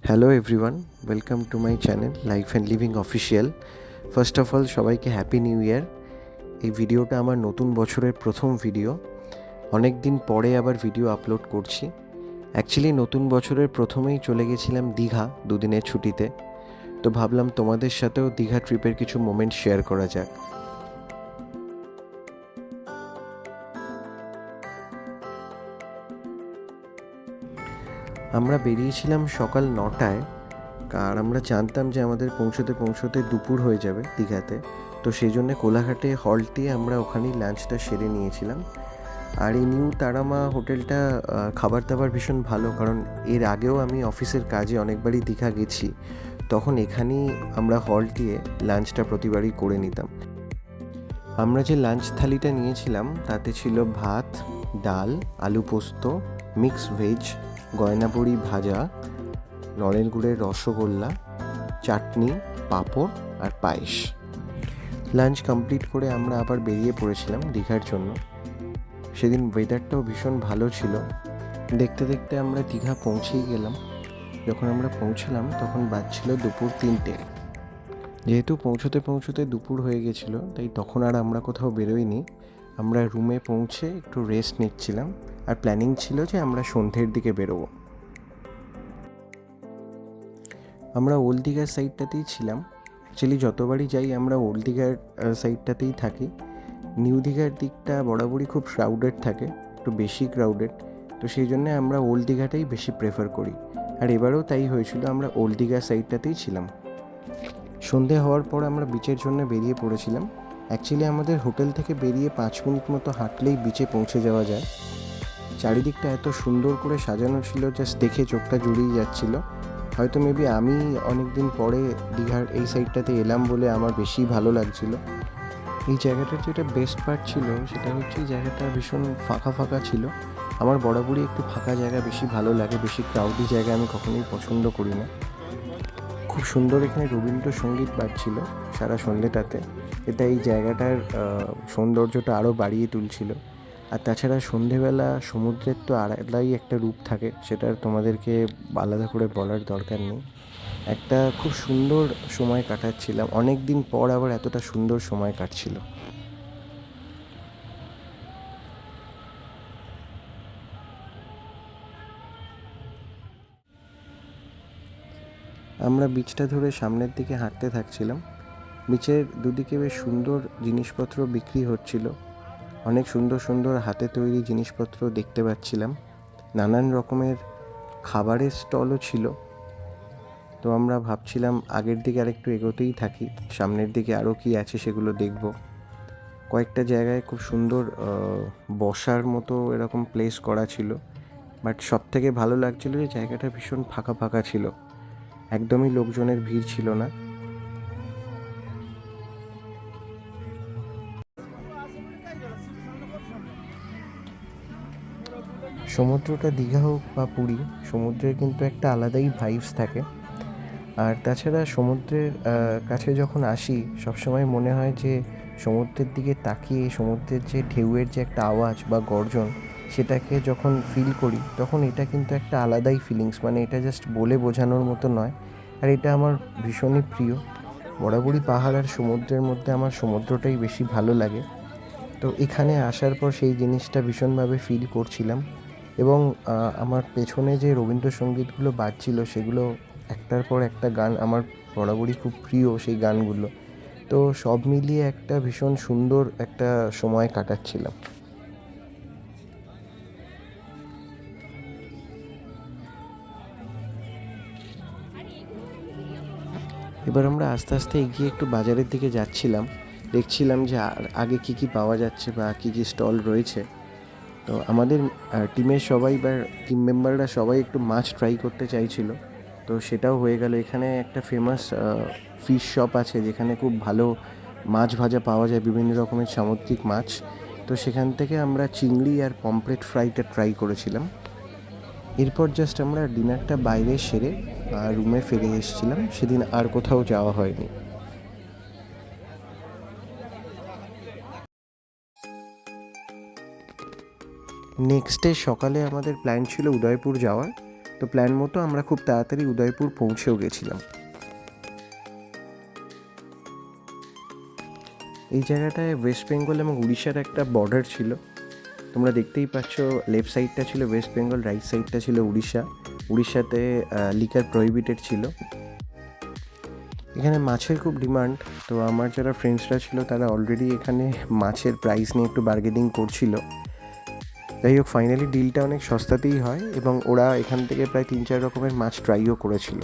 Hello everyone, welcome to my channel life and living official. First of all সবাইকে happy new year. এই ভিডিওটা আমার নতুন বছরের প্রথম ভিডিও। অনেক দিন পরে আবার ভিডিও আপলোড করছি। অ্যাকচুয়ালি নতুন বছরের প্রথমেই চলে গেছিলাম দীঘা দুদিনের ছুটিতে। তো ভাবলাম তোমাদের সাথেও দীঘা ট্রিপের কিছু মোমেন্ট শেয়ার করা যাক। আমরা বেরিয়েছিলাম সকাল 9টায়, আর আমরা জানতাম যে আমাদের পৌঁছতে পৌঁছতে দুপুর হয়ে যাবে দীঘাতে। তো সেই জন্যে কোলাঘাটে হল্টে আমরা ওখানেই লাঞ্চটা সেরে নিয়েছিলাম। আর এই নিউ তারামা হোটেলটা খাবার দাবার ভীষণ ভালো, কারণ এর আগেও আমি অফিসের কাজে অনেকবারই দীঘা গেছি, তখন এখানেই আমরা হল্ট দিয়ে লাঞ্চটা প্রতিবারই করে নিতাম। আমরা যে লাঞ্চ থালিটা নিয়েছিলাম তাতে ছিল ভাত, ডাল, আলু পোস্ত, মিক্স ভেজ, গয়নাবড়ি ভাজা, নলেন গুড়ের রসগোল্লা, চাটনি, পাঁপড় আর পায়েস। লাঞ্চ কমপ্লিট করে আমরা আবার বেরিয়ে পড়েছিলাম দীঘার জন্য। সেদিন ওয়েদারটাও ভীষণ ভালো ছিল। দেখতে দেখতে আমরা দীঘা পৌঁছেই গেলাম। যখন আমরা পৌঁছলাম তখন বাজছিল দুপুর 3টে। যেহেতু পৌঁছতে পৌঁছতে দুপুর হয়ে গেছিলো, তাই তখন আর আমরা কোথাও বেরোইনি। আমরা রুমে পৌঁছে একটু রেস্ট নিচ্ছিলাম, আর প্ল্যানিং ছিল যে আমরা সন্ধ্যের দিকে বেরোবো। আমরা ওল্ড দীঘার সাইডটাতেই ছিলাম। অ্যাকচুয়ালি যতবারই যাই আমরা ওল্ড দীঘার সাইডটাতেই থাকি। নিউ দীঘার দিকটা বরাবরই খুব ক্রাউডেড থাকে, একটু বেশি ক্রাউডেড। তো সেই জন্যে আমরা ওল্ড দীঘাটাই বেশি প্রেফার করি, আর এবারেও তাই হয়েছিল, আমরা ওল্ড দীঘার সাইডটাতেই ছিলাম। সন্ধে হওয়ার পর আমরা বিচের জন্য বেরিয়ে পড়েছিলাম। অ্যাকচুয়ালি আমাদের হোটেল থেকে বেরিয়ে 5 মিনিট মতো হাঁটলেই বিচে পৌঁছে যাওয়া যায়। চারিদিকটা এত সুন্দর করে সাজানো ছিল, জাস্ট দেখে চোখটা জুড়িয়ে যাচ্ছিল। হয়তো মেবি আমি অনেক দিন পরে দীঘার এই সাইডটাতে এলাম বলে আমার বেশি ভালো লাগছিল। এই জায়গাটার যেটা বেস্ট পার্ট ছিল সেটা হচ্ছে এই জায়গাটা ভীষণ ফাঁকা ফাঁকা ছিল। আমার বরাবরই একটু ফাঁকা জায়গা বেশি ভালো লাগে, বেশি ক্রাউডি জায়গা আমি কখনোই পছন্দ করি না। খুব সুন্দর এখানে রবীন্দ্রসঙ্গীত বাজছিল সারা সন্ধ্যেটাতে, এটা এই জায়গাটার সৌন্দর্যটা আরও বাড়িয়ে তুলছিল। আর তাছাড়া সন্ধেবেলা সমুদ্রের তো আলাদাই একটা রূপ থাকে, সেটা তোমাদেরকে আলাদা করে বলার দরকার নেই। একটা খুব সুন্দর সময় কাটাচ্ছিলাম, অনেক দিন পর আবার এতটা সুন্দর সময় কাটছিল। আমরা বিচটা ধরে সামনের দিকে হাঁটতে থাকছিলাম। বিচের দুদিকে বেশ সুন্দর জিনিসপত্র বিক্রি হচ্ছিল, অনেক সুন্দর সুন্দর হাতে তৈরি জিনিসপত্র দেখতে পাচ্ছিলাম। নানান রকমের খাবারের স্টলও ছিল। তো আমরা ভাবছিলাম আগের দিকে আরেকটু এগোতেই থাকি, সামনের দিকে আরও কী আছে সেগুলো দেখব। কয়েকটা জায়গায় খুব সুন্দর বসার মতো এরকম প্লেস করা ছিল, বাট সব থেকে ভালো লাগছিল যে জায়গাটা ভীষণ ফাঁকা ফাঁকা ছিল, একদমই লোকজনের ভিড় ছিল না। সমুদ্রটা দীঘা হোক বা পুরী, সমুদ্রের কিন্তু একটা আলাদাই ভাইবস থাকে। আর তাছাড়া সমুদ্রের কাছে যখন আসি সবসময় মনে হয় যে সমুদ্রের দিকে তাকিয়ে সমুদ্রের যে ঢেউয়ের যে একটা আওয়াজ বা গর্জন, সেটাকে যখন ফিল করি তখন এটা কিন্তু একটা আলাদাই ফিলিংস, মানে এটা জাস্ট বলে বোঝানোর মতো নয়। আর এটা আমার ভীষণই প্রিয়। বরাবরই পাহাড় আর সমুদ্রের মধ্যে আমার সমুদ্রটাই বেশি ভালো লাগে। তো এখানে আসার পর সেই জিনিসটা ভীষণভাবে ফিল করছিলাম। এবং আমার পেছনে যে রবীন্দ্রসঙ্গীতগুলো বাজছিল সেগুলো একটার পর একটা গান আমার বরাবরই খুব প্রিয় সেই গানগুলো। তো সব মিলিয়ে একটা ভীষণ সুন্দর একটা সময় কাটাচ্ছিলাম। এবার আমরা আস্তে আস্তে এগিয়ে একটু বাজারের দিকে যাচ্ছিলাম, দেখছিলাম যে আগে কী কী পাওয়া যাচ্ছে বা কী কী স্টল রয়েছে। তো আমাদের টিমের সবাই বা টিম মেম্বাররা সবাই একটু মাছ ট্রাই করতে চাইছিল, তো সেটাও হয়ে গেল। এখানে একটা ফেমাস ফিশ শপ আছে যেখানে খুব ভালো মাছ ভাজা পাওয়া যায়, বিভিন্ন রকমের সামুদ্রিক মাছ। তো সেখান থেকে আমরা চিংড়ি আর পমফ্রেট ফ্রাইটা ট্রাই করেছিলাম। এরপর জাস্ট আমরা ডিনারটা বাইরে সেরে রুমে ফিরে এসেছিলাম, সেদিন আর কোথাও যাওয়া হয়নি। নেক্সট ডে সকালে আমাদের প্ল্যান ছিল উদয়পুর যাওয়ার। তো প্ল্যান মতো আমরা খুব তাড়াতাড়ি উদয়পুর পৌঁছেও গেছিলাম। এই জায়গাটায় ওয়েস্ট বেঙ্গল এবং উড়িষ্যার একটা বর্ডার ছিল। তোমরা দেখতেই পাচ্ছ, লেফট সাইডটা ছিল ওয়েস্ট বেঙ্গল, রাইট সাইডটা ছিল উড়িষ্যা। উড়িষ্যাতে লিকার প্রহিবিটেড ছিল। এখানে মাছের খুব ডিমান্ড, তো আমার যারা ফ্রেন্ডসরা ছিল তারা অলরেডি এখানে মাছের প্রাইস নিয়ে একটু বার্গেনিং করছিল। যাই হোক, ফাইনালি ডিলটা অনেক সস্তাতেই হয় এবং ওরা এখান থেকে প্রায় 3-4 রকমের মাছ ট্রাইও করেছিল।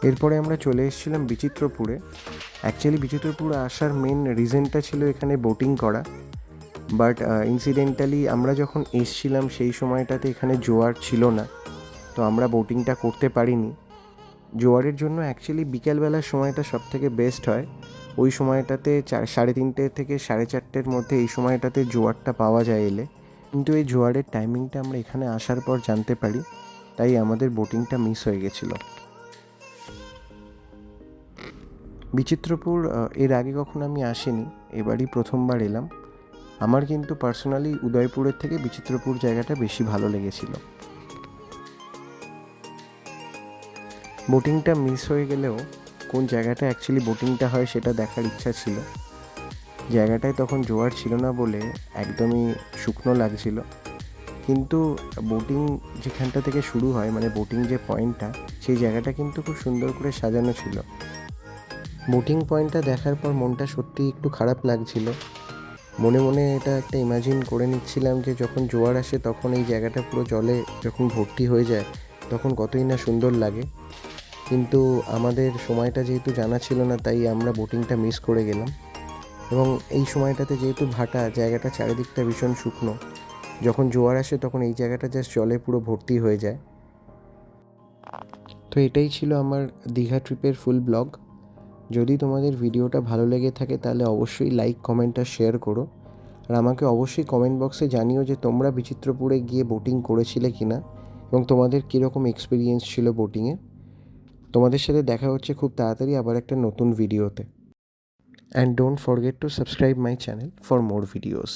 এরপরে আমরা চলে এসেছিলাম বিচিত্রপুরে। অ্যাকচুয়ালি বিচিত্রপুরে আসার মেন রিজনটা ছিল এখানে বোটিং করা, বাট ইনসিডেন্টালি আমরা যখন এসছিলাম সেই সময়টাতে এখানে জোয়ার ছিল না, তো আমরা বোটিংটা করতে পারিনি। জোয়ারের জন্য অ্যাকচুয়ালি বিকেলবেলার সময়টা সবথেকে বেস্ট হয়। ওই সময়টাতে 3:30 থেকে 4:30-এর মধ্যে এই সময়টাতে জোয়ারটা পাওয়া যায় এলে। কিন্তু এই জোয়ারের টাইমিংটা আমরা এখানে আসার পর জানতে পারি, তাই আমাদের বোটিংটা মিস হয়ে গেছিলো। বিচিত্রপুর এর আগে কখনো আমি আসিনি, এবারই প্রথমবার এলাম। আমার কিন্তু পার্সোনালি উদয়পুরের থেকে বিচিত্রপুর জায়গাটা বেশি ভালো লেগেছিল। বোটিংটা মিস হয়ে গেলেও কোন জায়গাটা অ্যাকচুয়ালি বোটিংটা হয় সেটা দেখার ইচ্ছা ছিল। জায়গাটায় তখন জোয়ার ছিল না বলে একদমই শুকনো লাগছিল, কিন্তু বোটিং যেখানটা থেকে শুরু হয়, মানে বোটিং যে পয়েন্টটা, সেই জায়গাটা কিন্তু খুব সুন্দর করে সাজানো ছিল। বোটিং পয়েন্টটা দেখার পর মনটা সত্যি একটু খারাপ লাগছিল। মনে মনে এটা একটা ইমাজিন করে নিচ্ছিলাম যে যখন জোয়ার আসে তখন এই জায়গাটা পুরো জলে যখন ভর্তি হয়ে যায় তখন কতই না সুন্দর লাগে। কিন্তু আমাদের সময়টা যেহেতু জানা ছিল না, তাই আমরা বোটিংটা মিস করে গেলাম। এবং এই সময়টাতে যেহেতু ভাটা, জায়গাটা চারিদিকটা ভীষণ শুকনো, যখন জোয়ার আসে তখন এই জায়গাটা জাস্ট জলে পুরো ভর্তি হয়ে যায়। তো এটাই ছিল আমার দীঘা ট্রিপের ফুল ব্লগ। যদি তোমাদের ভিডিওটা ভালো লেগে থাকে তাহলে অবশ্যই লাইক, কমেন্ট আর শেয়ার করো। আর আমাকে অবশ্যই কমেন্ট বক্সে জানিও যে তোমরা বিচিত্রপুরে গিয়ে বোটিং করেছিলে কি না এবং তোমাদের কীরকম এক্সপিরিয়েন্স ছিল বোটিংয়ে। তোমাদের সাথে দেখা হচ্ছে খুব তাড়াতাড়ি আবার একটা নতুন ভিডিওতে। And don't forget to subscribe my channel for more videos.